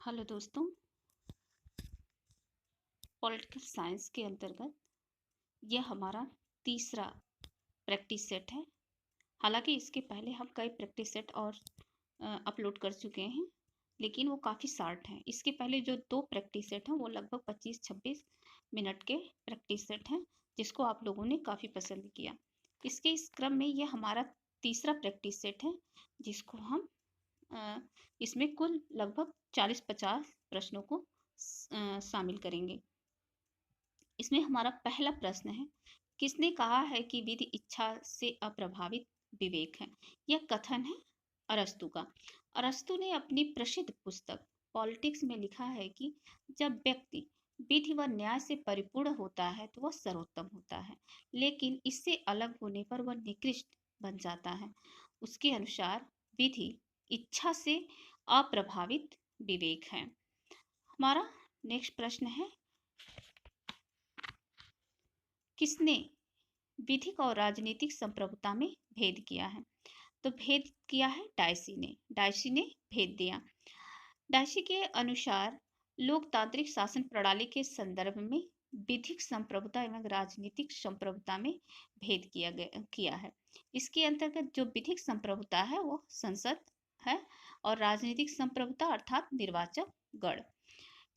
Hello दोस्तों। Political science के अंतर्गत यह हमारा तीसरा प्रैक्टिस सेट है। हालांकि इसके पहले हम कई प्रैक्टिस सेट और अपलोड कर चुके हैं, लेकिन वो काफ़ी शॉर्ट हैं। इसके पहले जो दो प्रैक्टिस सेट हैं वो लगभग 25-26 मिनट के प्रैक्टिस सेट हैं, जिसको आप लोगों ने काफ़ी पसंद किया। इस क्रम में यह हमारा तीसरा प्रैक्टिस सेट है, जिसको हम इसमें कुल लगभग 40-50 प्रश्नों को शामिल करेंगे। इसमें हमारा पहला प्रश्न है, किसने कहा है कि विधि इच्छा से अप्रभावित विवेक है? यह कथन है अरस्तु का। अरस्तु ने अपनी प्रसिद्ध पुस्तक पॉलिटिक्स में लिखा है कि जब व्यक्ति विधि व न्याय से परिपूर्ण होता है तो वह सर्वोत्तम होता है, लेकिन इससे अलग होने पर वह निकृष्ट बन जाता है। उसके अनुसार विधि इच्छा से अप्रभावित विवेक है। हमारा नेक्स्ट प्रश्न है, किसने विधिक और राजनीतिक संप्रभुता में भेद किया है? तो भेद किया है डायसी ने भेद दिया। डायसी के अनुसार लोकतांत्रिक शासन प्रणाली के संदर्भ में विधिक संप्रभुता एवं राजनीतिक संप्रभुता में भेद किया है। इसके अंतर्गत जो विधिक संप्रभुता है वो संसद है, और राजनीतिक संप्रभुता अर्थात निर्वाचक गण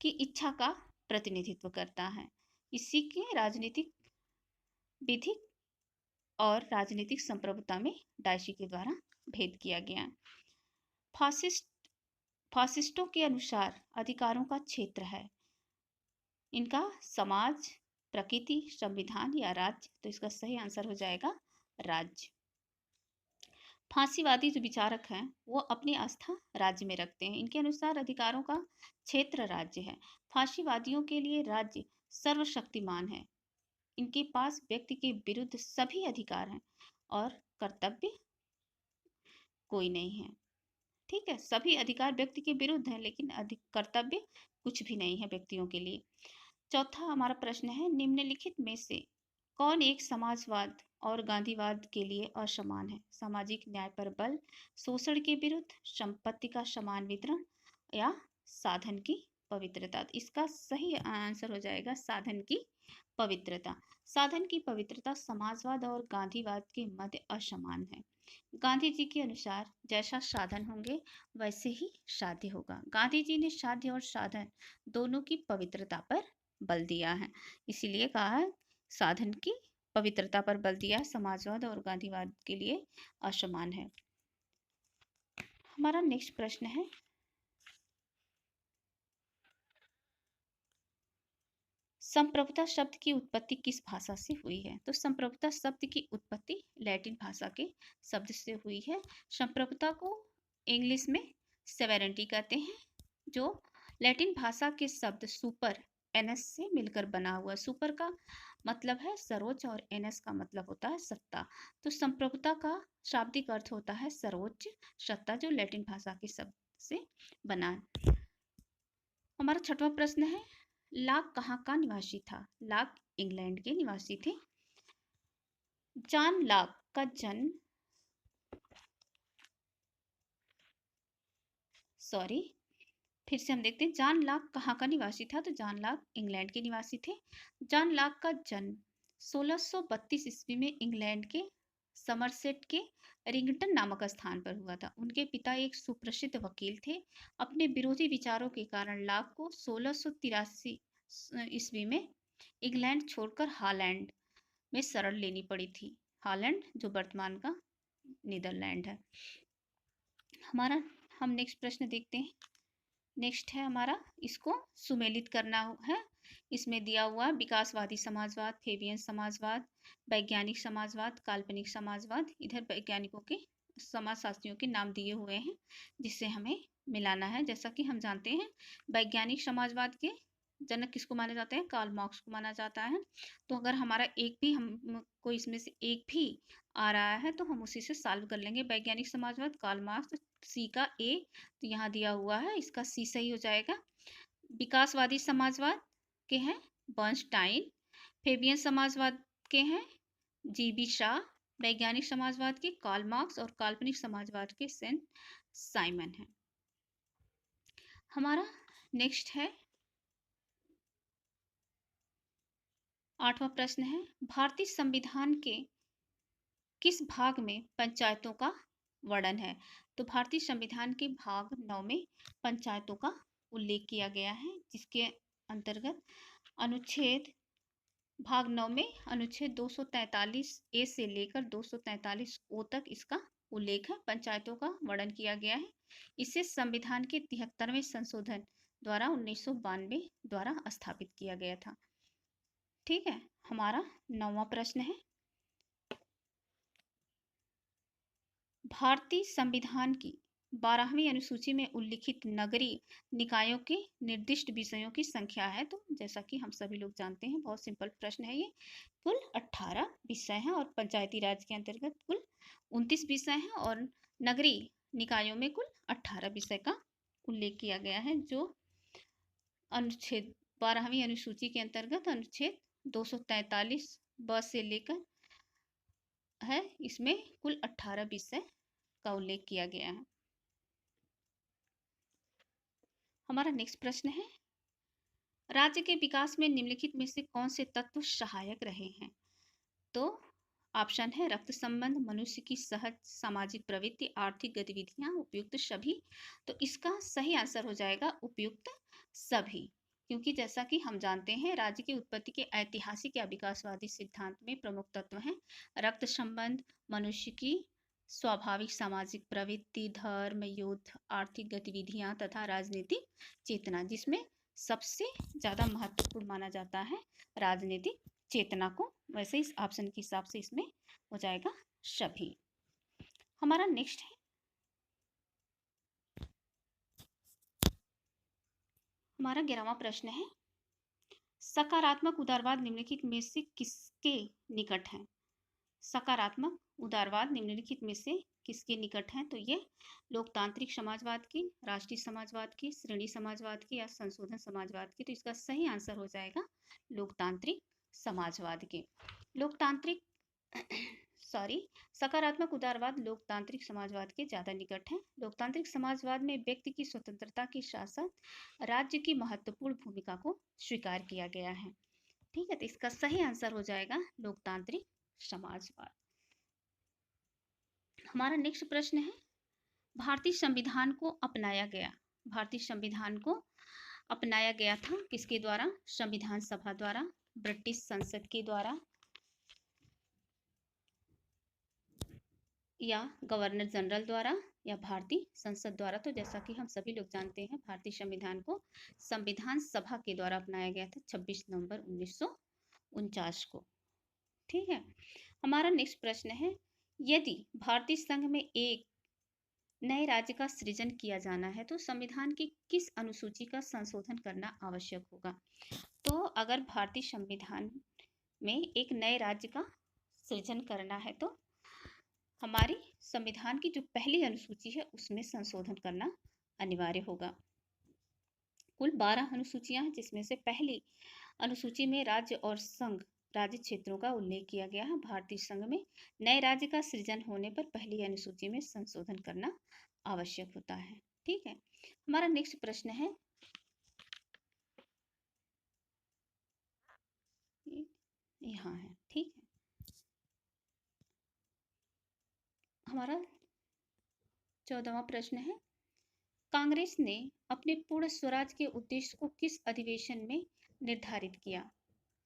की इच्छा का प्रतिनिधित्व करता है। इसी के राजनीतिक विधिक और राजनीतिक संप्रभुता में डायसी के द्वारा भेद किया गया। फासिस्टों के अनुसार अधिकारों का क्षेत्र है इनका समाज, प्रकृति, संविधान या राज्य। तो इसका सही आंसर हो जाएगा राज्य। फांसीवादी जो विचारक हैं वो अपनी आस्था राज्य में रखते हैं। इनके अनुसार अधिकारों का क्षेत्र राज्य है। फांसीवादियों के लिए राज्य सर्वशक्तिमान है। इनके पास व्यक्ति के विरुद्ध सभी अधिकार हैं और कर्तव्य कोई नहीं है। ठीक है, सभी अधिकार व्यक्ति के विरुद्ध हैं, लेकिन कर्तव्य कुछ भी नहीं है व्यक्तियों के लिए। चौथा हमारा प्रश्न है, निम्नलिखित में से कौन एक समाजवाद और गांधीवाद के लिए असमान है? सामाजिक न्याय पर बल, शोषण के विरुद्ध, संपत्ति का समान वितरण या साधन की पवित्रता। इसका सही आंसर हो जाएगा साधन की पवित्रता। साधन की पवित्रता समाजवाद और गांधीवाद के मध्य असमान है। गांधी जी के अनुसार जैसा साधन होंगे वैसे ही साध्य होगा। गांधी जी ने साध्य और साधन दोनों की पवित्रता पर बल दिया है, इसीलिए कहा है साधन की पवित्रता पर बल दिया है। समाजवाद और गांधीवाद के लिए असमान है। हमारा नेक्स्ट प्रश्न है, संप्रभुता शब्द की उत्पत्ति किस भाषा से हुई है? तो संप्रभुता शब्द की उत्पत्ति लैटिन भाषा के शब्द से हुई है। संप्रभुता को इंग्लिश में सेवेरेंटी कहते हैं, जो लैटिन भाषा के शब्द सुपर एनएस से मिलकर बना हुआ। सुपर का मतलब है सर्वोच्च और एनएस का मतलब होता है सत्ता। तो संप्रभुता का शाब्दिक अर्थ होता है सर्वोच्च सत्ता, जो लैटिन भाषा के शब्द से बना है। हमारा छठवां प्रश्न है, लाक कहाँ का निवासी था? लाक इंग्लैंड के निवासी थे। जॉन लाक का जन्म फिर से हम देखते हैं, जॉन लाक कहाँ का निवासी था? तो जॉन लाक इंग्लैंड के निवासी थे। जॉन लाक का जन्म 1632 ईस्वी में इंग्लैंड के समरसेट के रिंगटन नामक स्थान पर हुआ था। उनके पिता एक सुप्रसिद्ध वकील थे। अपने विरोधी विचारों के कारण लाक को 1683 ईस्वी में इंग्लैंड छोड़कर हॉलैंड में शरण लेनी पड़ी थी। हॉलैंड जो वर्तमान का नीदरलैंड है। हम नेक्स्ट प्रश्न देखते हैं। नेक्स्ट है हमारा, इसको सुमेलित करना है। इसमें दिया हुआ विकासवादी समाजवाद, फेबियन समाजवाद, वैज्ञानिक समाजवाद, काल्पनिक समाजवाद। इधर वैज्ञानिकों के समाजशास्त्रियों के नाम दिए हुए हैं, जिससे हमें मिलाना है। जैसा कि हम जानते हैं वैज्ञानिक समाजवाद के जनक किसको माने जाते हैं? कार्ल मार्क्स को माना जाता है। तो अगर हमारा एक भी हमको इसमें से एक भी आ रहा है तो हम उसी से सॉल्व कर लेंगे। वैज्ञानिक समाजवाद कार्ल मार्क्स, सी का ए तो यहाँ दिया हुआ है, इसका सी सही हो जाएगा। विकासवादी समाजवाद के हैं बर्नस्टाइन। फेबियन समाजवाद के हैं जीबी शाह। वैज्ञानिक समाजवाद के कार्ल मार्क्स और काल्पनिक समाजवाद के सेंट साइमन है। हमारा नेक्स्ट है 8वां प्रश्न है, भारतीय संविधान के किस भाग में पंचायतों का वर्णन है? तो भारतीय संविधान के भाग 9 में पंचायतों का उल्लेख किया गया है, जिसके अंतर्गत अनुच्छेद भाग 9 में अनुच्छेद 243 ए से लेकर 243 ओ तक इसका उल्लेख है, पंचायतों का वर्णन किया गया है। इसे संविधान के 73वें संशोधन द्वारा 1992 द्वारा स्थापित किया गया था। ठीक है, हमारा 9वां प्रश्न है, भारतीय संविधान की 12वीं अनुसूची में उल्लिखित नगरीय निकायों के निर्दिष्ट विषयों की संख्या है। तो जैसा कि हम सभी लोग जानते हैं, बहुत सिंपल प्रश्न है ये, कुल 18 विषय हैं और पंचायती राज के अंतर्गत कुल 29 विषय हैं और नगरीय निकायों में कुल 18 विषय का उल्लेख किया गया है, जो अनुच्छेद 12वीं अनुसूची के अंतर्गत अनुच्छेद 243 ब से लेकर है, इसमें कुल 18 विषय का उल्लेख किया गया है। हमारा नेक्स्ट प्रश्न है, राज्य के विकास में निम्नलिखित में से कौन से तत्व सहायक रहे हैं? तो ऑप्शन है रक्त संबंध, मनुष्य की सहज सामाजिक प्रवृत्ति, आर्थिक गतिविधियां, उपयुक्त सभी। तो इसका सही आंसर हो जाएगा उपयुक्त सभी, क्योंकि जैसा कि हम जानते हैं, राज्य की उत्पत्ति के ऐतिहासिक या विकासवादी सिद्धांत में प्रमुख तत्व हैं रक्त संबंध, मनुष्य की स्वाभाविक सामाजिक प्रवृत्ति, धर्म, युद्ध, आर्थिक गतिविधियां तथा राजनीतिक चेतना, जिसमें सबसे ज्यादा महत्वपूर्ण माना जाता है राजनीतिक चेतना को। वैसे इस ऑप्शन के हिसाब से इसमें हो जाएगा सभी। हमारा नेक्स्ट है, हमारा 11वां प्रश्न है, सकारात्मक उदारवाद निम्नलिखित में से किसके निकट है? सकारात्मक उदारवाद निम्नलिखित में से किसके निकट है? तो ये लोकतांत्रिक समाजवाद की, राष्ट्रीय समाजवाद की, श्रेणी समाजवाद की या संशोधन समाजवाद की। तो इसका सही आंसर हो जाएगा लोकतांत्रिक समाजवाद के। लोकतांत्रिक सकारात्मक उदारवाद लोकतांत्रिक समाजवाद के ज्यादा निकट है। लोकतांत्रिक समाजवाद में व्यक्ति की स्वतंत्रता के साथ साथ राज्य की महत्वपूर्ण भूमिका को स्वीकार किया गया है। ठीक है, तो इसका सही आंसर हो जाएगा लोकतांत्रिक समाजवाद। हमारा नेक्स्ट प्रश्न है, भारतीय संविधान को अपनाया गया, भारतीय संविधान को अपनाया गया था किसके द्वारा? संविधान सभा द्वारा, ब्रिटिश संसद के द्वारा या गवर्नर जनरल द्वारा या भारतीय संसद द्वारा। तो जैसा कि हम सभी लोग जानते हैं, भारतीय संविधान को संविधान सभा के द्वारा अपनाया गया था 26 नवंबर 1949 को। ठीक है, हमारा नेक्स्ट प्रश्न है, यदि भारतीय संघ में एक नए राज्य का सृजन किया जाना है तो संविधान की किस अनुसूची का संशोधन करना आवश्यक होगा? तो अगर भारतीय संविधान में एक नए राज्य का सृजन करना है तो हमारी संविधान की जो पहली अनुसूची है उसमें संशोधन करना अनिवार्य होगा। कुल 12 अनुसूचियां हैं, जिसमें से पहली अनुसूची में राज्य और संघ राज्य क्षेत्रों का उल्लेख किया गया है। भारतीय संघ में नए राज्य का सृजन होने पर पहली अनुसूची में संशोधन करना आवश्यक होता है। ठीक है, हमारा नेक्स्ट प्रश्न है, यहाँ है। ठीक है, हमारा 14वां प्रश्न है, कांग्रेस ने अपने पूर्ण स्वराज के उद्देश्य को किस अधिवेशन में निर्धारित किया?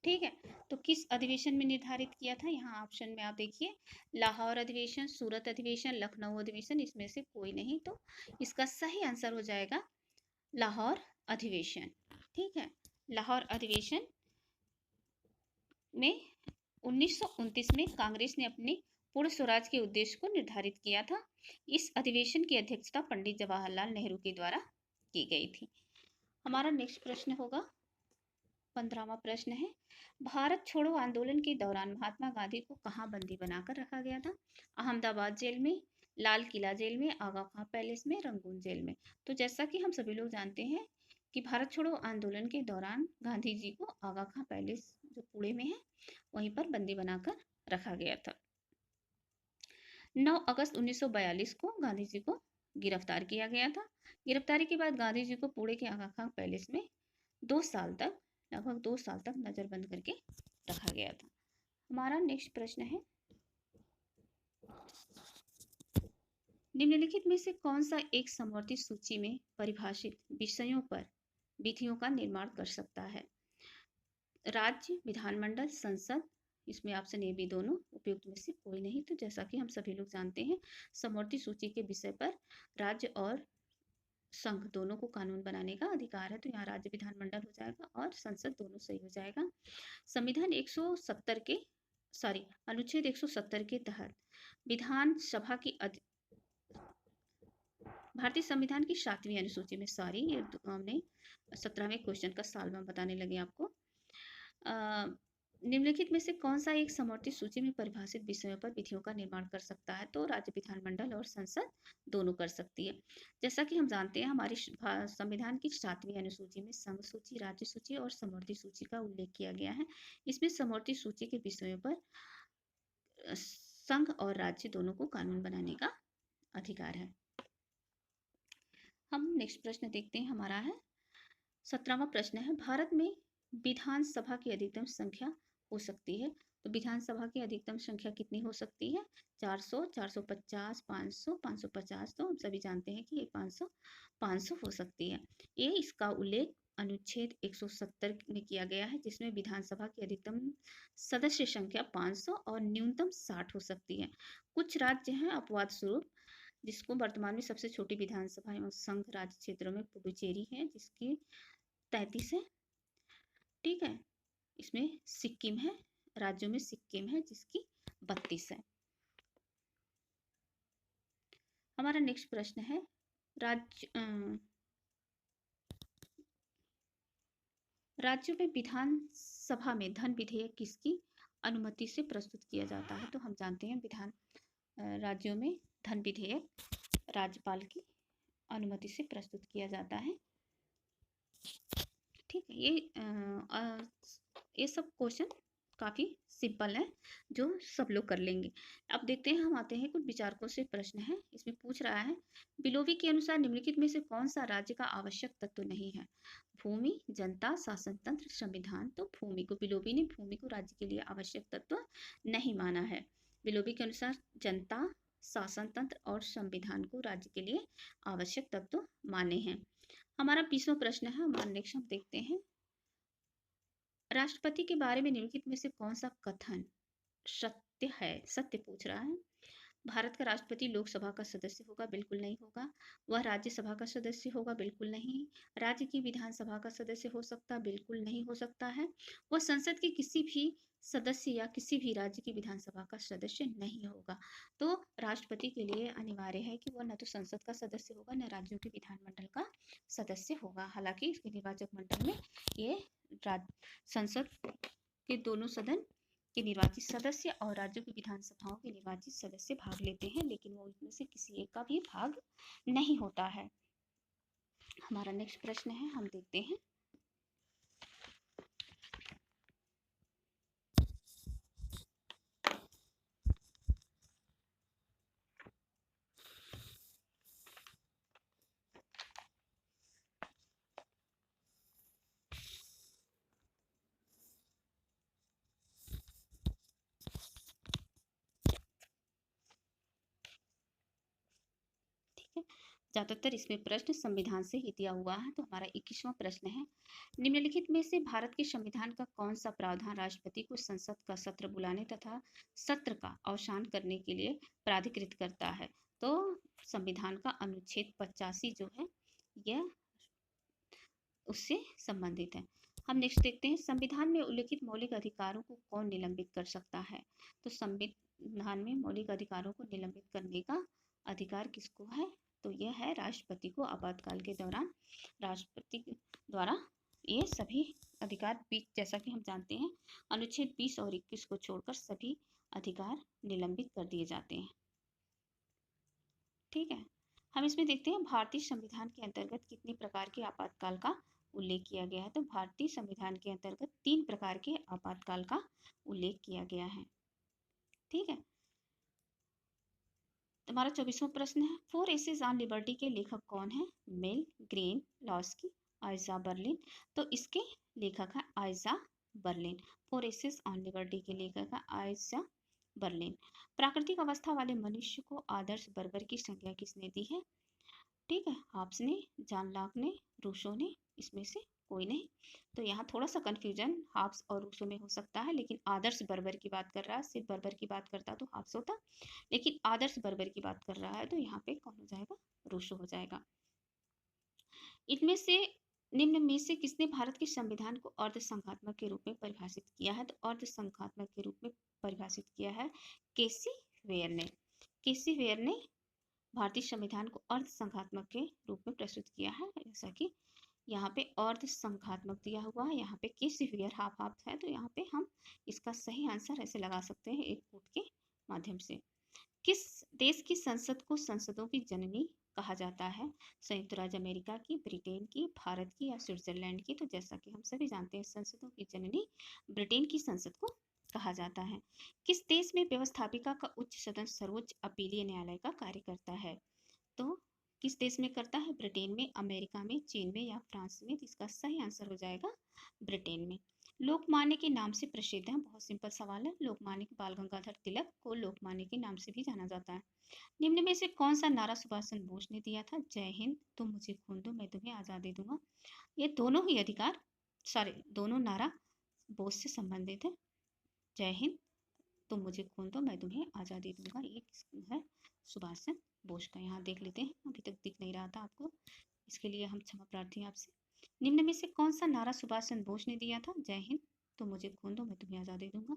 ठीक है, तो किस अधिवेशन में निर्धारित किया था? यहाँ ऑप्शन में आप देखिए, लाहौर अधिवेशन, सूरत अधिवेशन, लखनऊ अधिवेशन, इसमें से कोई नहीं। तो इसका सही आंसर हो जाएगा लाहौर अधिवेशन। ठीक है, लाहौर अधिवेशन में 1929 में कांग्रेस ने अपने पूर्ण स्वराज के उद्देश्य को निर्धारित किया था। इस अधिवेशन की अध्यक्षता पंडित जवाहरलाल नेहरू के द्वारा की गई थी। हमारा नेक्स्ट प्रश्न होगा, 15वां प्रश्न है, भारत छोड़ो आंदोलन के दौरान महात्मा गांधी को कहाँ बंदी बनाकर रखा गया था? अहमदाबाद जेल में, लाल किला जेल में, आगा खां पैलेस में, रंगून जेल में। तो जैसा कि हम सभी लोग जानते हैं कि भारत छोड़ो आंदोलन के दौरान गांधी जी को आगा खां पैलेस जो पुणे में है वहीं पर बंदी बनाकर रखा गया था। 9 अगस्त 1942 को गांधी जी को गिरफ्तार किया गया था। गिरफ्तारी के बाद गांधी जी को पुणे के आगा खान पैलेस में 2 साल तक, लगभग 2 साल तक नजरबंद करके रखा गया था। हमारा नेक्स्ट प्रश्न है, निम्नलिखित में से कौन सा एक समवर्ती सूची में परिभाषित विषयों पर विधियों का निर्माण कर सकता है? राज्य, विधानमंडल, संसद। इसमें ऑप्शन ए बी दोनों उपयुक्त में से कोई नहीं। तो जैसा कि हम सभी लोग जानते हैं, समवर्ती सूची के विषय पर राज्य और संघ दोनों को कानून बनाने का अधिकार है। तो यहाँ राज्य, विधानमंडल हो जाएगा और संसद दोनों सही हो जाएगा। संविधान 170 के अनुच्छेद 170 के तहत विधानसभा की भारतीय संविधान की 7वीं अनुसूची में, ये हमने 17वें क्वेश्चन का सॉल्व बताने लगे आपको। निम्नलिखित में से कौन सा एक समवर्ती सूची में परिभाषित विषयों पर विधियों का निर्माण कर सकता है? तो राज्य, विधानमंडल और संसद दोनों कर सकती है। जैसा कि हम जानते हैं, हमारी संविधान की 7वीं अनुसूची में संघ सूची, राज्य सूची और समवर्ती सूची का उल्लेख किया गया है। इसमें समवर्ती सूची के विषयों पर संघ और राज्य दोनों को कानून बनाने का अधिकार है। हम नेक्स्ट प्रश्न देखते हैं, हमारा है 17वां प्रश्न है, भारत में विधानसभा की अधिकतम संख्या हो सकती है? तो विधानसभा की अधिकतम संख्या कितनी हो सकती है? 400, 450, 500, 550। तो हम सभी जानते हैं कि ये 500 हो सकती है। ये इसका उल्लेख अनुच्छेद 170 में किया गया है, जिसमें विधानसभा की अधिकतम सदस्य संख्या 500 और न्यूनतम 60 हो सकती है। कुछ राज्य हैं अपवाद स्वरूप, जिसको वर्तमान में सबसे छोटी विधानसभा एवं संघ राज्य क्षेत्रों में पुडुचेरी है, जिसकी 33 है। ठीक है, इसमें सिक्किम है, राज्यों में सिक्किम है जिसकी 32 है। हमारा नेक्स्ट प्रश्न है, राज्यों में विधानसभा में धन विधेयक किसकी अनुमति से प्रस्तुत किया जाता है? तो हम जानते हैं राज्यों में धन विधेयक राज्यपाल की अनुमति से प्रस्तुत किया जाता है। ठीक है, ये सब क्वेश्चन काफ़ी सिंपल है, जो सब लोग कर लेंगे। अब देखते हैं, हम आते हैं कुछ विचारकों से प्रश्न है। इसमें पूछ रहा है, बिलोवी के अनुसार निम्नलिखित में से कौन सा राज्य का आवश्यक तत्व नहीं है? भूमि, जनता, शासन तंत्र, संविधान। तो भूमि को, बिलोवी ने भूमि को राज्य के लिए आवश्यक तत्व नहीं माना है। बिलोवी के अनुसार जनता, शासन तंत्र और संविधान को राज्य के लिए आवश्यक तत्व माने हैं। हमारा 20वां प्रश्न है, हमारा नेक्स्ट हम देखते हैं, राष्ट्रपति के बारे में निम्नलिखित में से कौन सा कथन सत्य है? सत्य पूछ रहा है। भारत का राष्ट्रपति लोकसभा का सदस्य होगा? बिल्कुल नहीं होगा। वह राज्यसभा का सदस्य होगा? बिल्कुल नहीं। राज्य की विधानसभा का सदस्य हो सकता? बिल्कुल नहीं हो सकता है। वह संसद के किसी भी सदस्य या किसी भी राज्य की विधानसभा का सदस्य नहीं होगा। तो राष्ट्रपति के लिए अनिवार्य है कि वह न तो संसद का सदस्य होगा, न राज्यों के विधानमंडल का सदस्य होगा। हालांकि इसके निर्वाचक मंडल में ये संसद के दोनों सदन के निर्वाचित सदस्य और राज्यों की विधानसभाओं के निर्वाचित सदस्य भाग लेते हैं, लेकिन वो इनमें से किसी एक का भी भाग नहीं होता है। हमारा नेक्स्ट प्रश्न है, हम देखते हैं, ज्यादातर इसमें प्रश्न संविधान से ही दिया हुआ है। तो हमारा 21वां प्रश्न है, निम्नलिखित में से भारत के संविधान का कौन सा प्रावधान राष्ट्रपति को संसद का सत्र बुलाने तथा सत्र का अवसान करने के लिए प्राधिकृत करता है? तो संविधान का अनुच्छेद 85 जो है यह उससे संबंधित है। हम नेक्स्ट देखते हैं, संविधान में उल्लिखित मौलिक अधिकारों को कौन निलंबित कर सकता है? तो संविधान में मौलिक अधिकारों को निलंबित करने का अधिकार किसको है? तो यह है राष्ट्रपति को। आपातकाल के दौरान राष्ट्रपति द्वारा ये सभी अधिकार, जैसा कि हम जानते हैं, अनुच्छेद 20 और 21 को छोड़कर सभी अधिकार निलंबित कर दिए जाते हैं। ठीक है, हम इसमें देखते हैं, भारतीय संविधान के अंतर्गत कितने प्रकार के आपातकाल का उल्लेख किया गया है? तो भारतीय संविधान के अंतर्गत 3 प्रकार के आपातकाल का उल्लेख किया गया है। ठीक है, तुम्हारा 24वां प्रश्न है, फोर एसेज ऑन लिबर्टी के लेखक कौन है? Mill, Green, Laski, Isaiah Berlin. तो इसके लेखक है Isaiah Berlin. Four essays on liberty के लेखक है आइजा बर्लिन। प्राकृतिक अवस्था वाले मनुष्य को आदर्श बर्बर की संज्ञा किसने दी है? ठीक है, हाब्स ने, जॉन लॉक ने, रूसो ने, इसमें से कोई नहीं। तो यहाँ थोड़ा सा कंफ्यूजन हाब्स और रूसो में हो सकता है, लेकिन आदर्श बर्बर की बात कर रहा है, सिर्फ बर्बर की बात करता तो हाब्स होता, लेकिन आदर्श बर्बर की बात कर रहा है तो यहाँ पे कौन हो जाएगा? रूसो हो जाएगा। इनमें से निम्न में से किसने भारत के संविधान को अर्ध संघात्मक के रूप में परिभाषित किया है? तो अर्ध संघात्मक के रूप में परिभाषित किया है केसी वेयर ने। केसी वेयर ने भारतीय संविधान को अर्ध संघात्मक के रूप में प्रस्तुत किया है। जैसा कि यहाँ पे अर्ध संघात्मक दिया हुआ है, यहाँ पे केसी वेयर हाफ हाफ है, तो यहाँ पे हम इसका सही आंसर ऐसे लगा सकते हैं एक कोट के माध्यम से। किस देश की संसद को संसदों की जननी कहा जाता है? संयुक्त राज्य अमेरिका की, ब्रिटेन की, भारत की या स्विट्जरलैंड की? तो जैसा कि हम सभी जानते हैं, संसदों की जननी ब्रिटेन की संसद को कहा जाता है। किस देश में व्यवस्थापिका का उच्च सदन सर्वोच्च अपीलीय न्यायालय का कार्य करता है? तो किस देश में करता है? ब्रिटेन में, अमेरिका में, चीन में या फ्रांस में? तो इसका सही आंसर हो जाएगा ब्रिटेन में। लोकमान्य के नाम से प्रसिद्ध है, बहुत सिंपल सवाल है। लोकमान्य बाल गंगाधर तिलक को लोकमान्य के नाम से भी जाना जाता है। निम्न में से कौन सा नारा सुभाष चंद्र बोस ने दिया था? जय हिंद, तुम मुझे खून दो मैं तुम्हें आज़ादी दूंगा। ये दोनों ही अधिकार, सॉरी, दोनों नारा बोस से संबंधित है। जय हिंद, तुम मुझे खून दो मैं तुम्हें आज़ादी दूंगा, ये है सुभाष चंद्र बोस का। यहाँ देख लेते हैं, अभी तक दिख नहीं रहा था आपको, इसके लिए हम क्षमा प्रार्थी हैं आपसे। निम्न में से कौन सा नारा सुभाष चंद्र बोस ने दिया था? जय हिंद, तुम मुझे खून दो मैं तुम्हें आज़ादी दूंगा।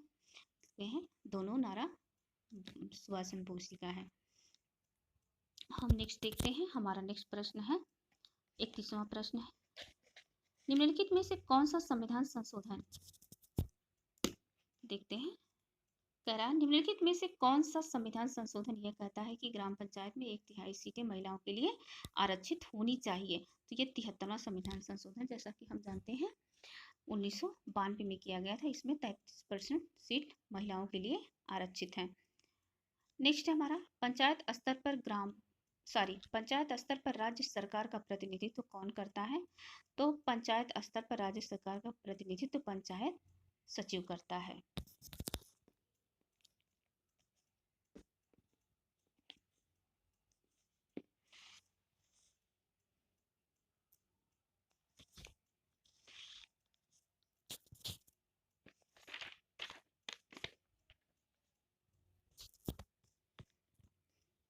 ये है दोनों नारा सुभाष चंद्र बोस जी का है। हम नेक्स्ट देखते हैं, हमारा नेक्स्ट प्रश्न है 31वां प्रश्न है, निम्नलिखित में से कौन सा संविधान संशोधन, देखते हैं, कह रहा है निम्नलिखित में से कौन सा संविधान संशोधन यह कहता है कि ग्राम पंचायत में 1/3 सीटें महिलाओं के लिए आरक्षित होनी चाहिए? तो ये 73वां संविधान संशोधन, जैसा कि हम जानते हैं 1992 में किया गया था। इसमें 33% सीट महिलाओं के लिए आरक्षित है। नेक्स्ट है हमारा, पंचायत स्तर पर राज्य सरकार का प्रतिनिधित्व कौन करता है? तो पंचायत स्तर पर राज्य सरकार का प्रतिनिधित्व पंचायत सचिव करता है।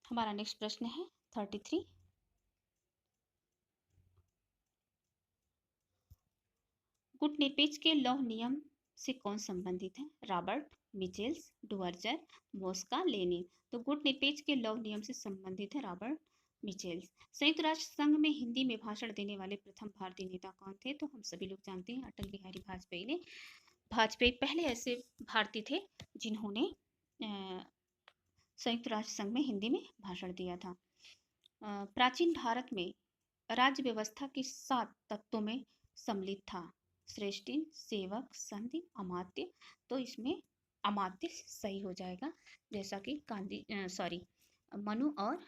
हमारा नेक्स्ट प्रश्न है 33, गुटनिरपेक्ष के लौह नियम से कौन संबंधित है? Robert, Michels, Duverger, Mosca, Lenin. तो गुटनिरपेक्ष के लौह नियम से संबंधित है रॉबर्ट मिचेल्स। संयुक्त राष्ट्र संघ में हिंदी में भाषण देने वाले प्रथम भारतीय नेता कौन थे? तो हम सभी लोग जानते हैं अटल बिहारी वाजपेयी ने। वाजपेयी पहले ऐसे भारतीय थे जिन्होंने संयुक्त राष्ट्र संघ में हिंदी में भाषण दिया था। प्राचीन भारत में राज्य व्यवस्था के 7 तत्वों में सम्मिलित था, श्रेष्ठी, सेवक, संधि, अमात्य। तो इसमें अमात्य सही हो जाएगा, जैसा कि मनु और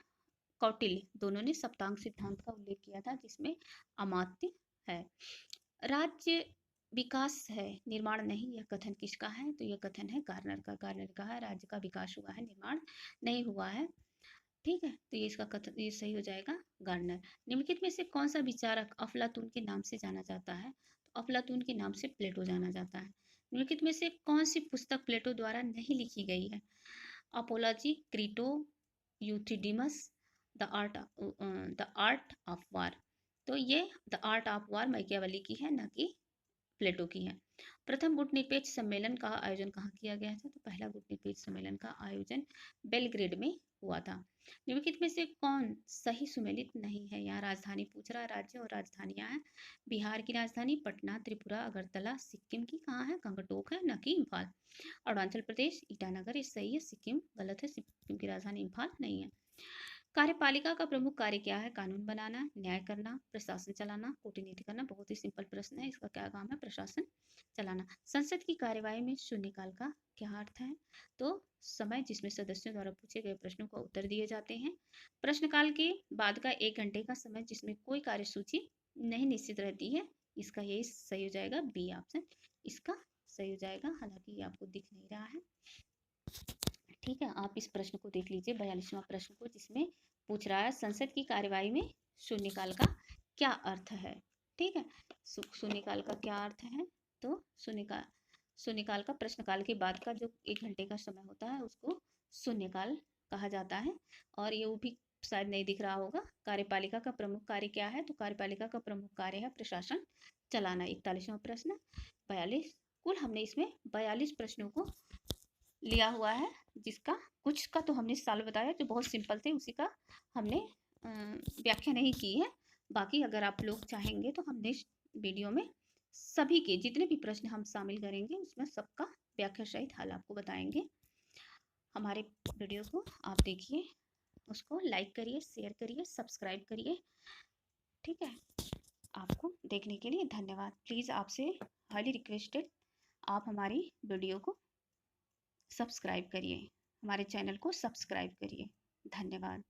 कौटिल्य दोनों ने सप्तांग सिद्धांत का उल्लेख किया था, जिसमें अमात्य है। राज्य विकास है, निर्माण नहीं, यह कथन किसका है? तो यह कथन है गार्नर का। गार्नर का है राज्य का विकास हुआ है, निर्माण नहीं हुआ है। ठीक है, तो ये इसका कथन, ये सही हो जाएगा गार्नर। निम्नलिखित में से कौन सा विचारक अफलातून के नाम से जाना जाता है? तो अफलातून के नाम से प्लेटो जाना जाता है। निम्नलिखित में से कौन सी पुस्तक प्लेटो द्वारा नहीं लिखी गई है? Apology, Crito, Euthydemus, the art of war. तो ये the art of war Machiavelli की है, न कि प्लेटो की है। प्रथम गुटनिरपेक्ष सम्मेलन का आयोजन कहाँ किया गया था? तो पहला गुटनिरपेक्ष सम्मेलन का आयोजन बेलग्रेड में हुआ था। निम्नलिखित में से कौन सही सुमेलित नहीं है? यहाँ राजधानी पूछ रहा है, राज्य और राजधानियां हैं। बिहार की राजधानी पटना, त्रिपुरा अगरतला, सिक्किम की कहाँ है? गंगटोक है, न कि इम्फाल। अरुणाचल प्रदेश ईटानगर, ये सही है। सिक्किम गलत है, सिक्किम की राजधानी इम्फाल नहीं है। कार्यपालिका का प्रमुख कार्य क्या है? कानून बनाना, न्याय करना, प्रशासन चलाना, कूटनीति करना। बहुत ही सिंपल प्रश्न है, इसका क्या काम है? प्रशासन चलाना। संसद की कार्यवाही में शून्यकाल का क्या अर्थ है? तो समय जिसमें सदस्यों द्वारा पूछे गए प्रश्नों का उत्तर दिए जाते हैं। प्रश्नकाल के बाद का 1 घंटे का समय जिसमें कोई कार्यसूची नहीं निश्चित रहती है। इसका यही सही हो जाएगा, बी ऑप्शन इसका सही हो जाएगा। हालांकि ये आपको दिख नहीं रहा है। ठीक है, आप इस प्रश्न को देख लीजिए, 42वां प्रश्न को, जिसमें पूछ रहा है संसद की कार्यवाही में शून्यकाल का क्या अर्थ है। ठीक है, शून्यकाल का क्या अर्थ है? तो शून्यकाल का प्रश्नकाल के बाद का जो 1 घंटे का समय होता है उसको शून्यकाल कहा जाता है। और ये वो भी शायद नहीं दिख रहा होगा। कार्यपालिका का प्रमुख कार्य क्या है? तो कार्यपालिका का प्रमुख कार्य है प्रशासन चलाना। 41वां प्रश्न। 42, कुल हमने इसमें 42 प्रश्नों को लिया हुआ है, जिसका कुछ का तो हमने साल बताया जो बहुत सिंपल थे, उसी का हमने व्याख्या नहीं की है। बाकी अगर आप लोग चाहेंगे तो हम नेक्स्ट वीडियो में सभी के जितने भी प्रश्न हम शामिल करेंगे उसमें सबका व्याख्या सहित हल आपको बताएंगे। हमारे वीडियो को आप देखिए, उसको लाइक करिए, शेयर करिए, सब्सक्राइब करिए। ठीक है, आपको देखने के लिए धन्यवाद। प्लीज़ आपसे हाईली रिक्वेस्टेड, आप हमारी वीडियो को सब्सक्राइब करिए, हमारे चैनल को सब्सक्राइब करिए। धन्यवाद।